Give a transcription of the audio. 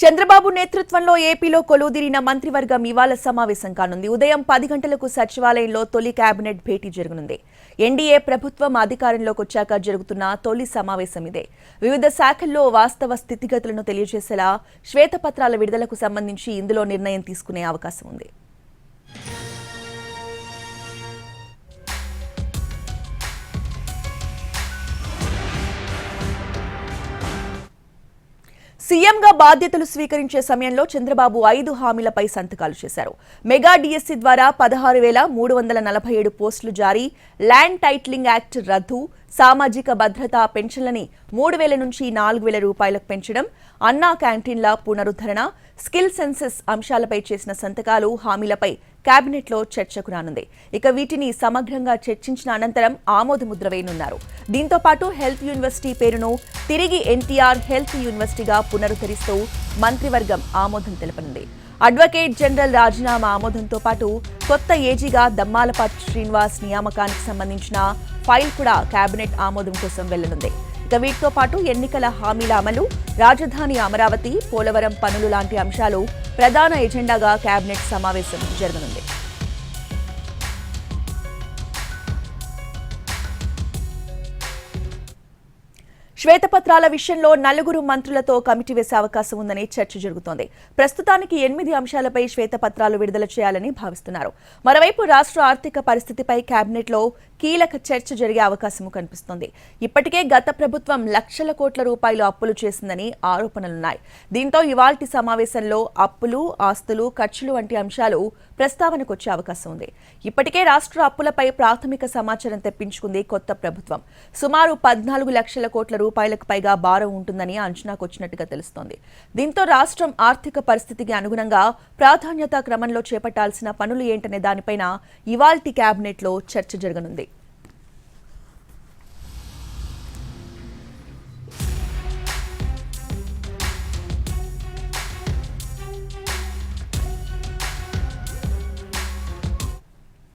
చంద్రబాబు నేతృత్వంలో ఏపీలో కొలువుదీరిన మంత్రివర్గం ఇవాళ సమావేశం కానుంది. ఉదయం 10 గంటలకు సచివాలయంలో తొలి కేబినెట్ భేటీ జరగనుంది. ఎన్డీఏ ప్రభుత్వం అధికారంలోకి వచ్చాక జరుగుతున్న తొలి సమావేశం ఇదే. వివిధ శాఖల్లో వాస్తవ స్థితిగతులను తెలియజేసేలా శ్వేతపత్రాల విడుదలకు సంబంధించి ఇందులో నిర్ణయం తీసుకునే అవకాశం ఉంది. సీఎంగా బాధ్యతలు స్వీకరించే సమయంలో చంద్రబాబు 5 హామీలపై సంతకాలు చేశారు. మెగా డిఎస్సీ ద్వారా 16,347 పోస్టులు జారీ, ల్యాండ్ టైటిలింగ్ యాక్ట్ రద్దు, సామాజిక భద్రతా పెన్షన్లని 3,000 నుంచి 4,000 రూపాయలకు పెంచడం, అన్నా క్యాంటీన్ల పునరుద్ధరణ, స్కిల్ సెన్సెస్ అంశాలపై చేసిన సంతకాలు హామీలపై కేబినెట్లో చర్చకు రానుంది. ఇక వీటిని సమగ్రంగా చర్చించిన అనంతరం ఆమోదముద్ర వేయనున్నారు. దీంతో పాటు హెల్త్ యూనివర్సిటీ పేరును తిరిగి ఎన్టీఆర్ హెల్త్ యూనివర్సిటీగా పునరుద్ధరిస్తూ మంత్రివర్గం ఆమోదం తెలపనుంది. అడ్వకేట్ జనరల్ రాజీనామా ఆమోదంతో పాటు కొత్త ఏజీగా దమ్మాలపాటి శ్రీనివాస్ నియామకానికి సంబంధించిన ఫైల్ కూడా కేబినెట్ ఆమోదం కోసం వెళ్లనుంది. ఇక వీటితో పాటు ఎన్నికల హామీల అమలు, రాజధాని అమరావతి, పోలవరం పనులు లాంటి అంశాలు ప్రధాన ఎజెండాగా కేబినెట్ సమావేశం జరగనుంది. శ్వేతపత్రాల విషయంలో 4 మంత్రులతో కమిటీ వేసే అవకాశం ఉందని చర్చ జరుగుతోంది. ప్రస్తుతానికి 8 అంశాలపై శ్వేతపత్రాలు విడుదల చేయాలని భావిస్తున్నారు. మరోవైపు రాష్ట్ర ఆర్థిక పరిస్థితిపై కేబినెట్లో కీలక చర్చ జరిగే అవకాశం కనిపిస్తోంది. ఇప్పటికే గత ప్రభుత్వం లక్షల కోట్ల రూపాయలు అప్పులు చేసిందని ఆరోపణలున్నాయి. దీంతో ఇవాల్టి సమావేశంలో అప్పులు, ఆస్తులు, ఖర్చులు వంటి అంశాలు ప్రస్తావనకు వచ్చే అవకాశం ఉంది. ఇప్పటికే రాష్ట్ర అప్పులపై ప్రాథమిక సమాచారం తెప్పించుకుంది కొత్త ప్రభుత్వం. సుమారు 14 లక్షల కోట్ల రూపాయలకు పైగా భారం ఉంటుందని అంచనాకు వచ్చినట్టుగా తెలుస్తోంది. దీంతో రాష్ట్రం ఆర్థిక పరిస్థితికి అనుగుణంగా ప్రాధాన్యతా క్రమంలో చేపట్టాల్సిన పనులు ఏంటనే దానిపైన ఇవాల్టి కేబినెట్లో చర్చ జరగనుంది.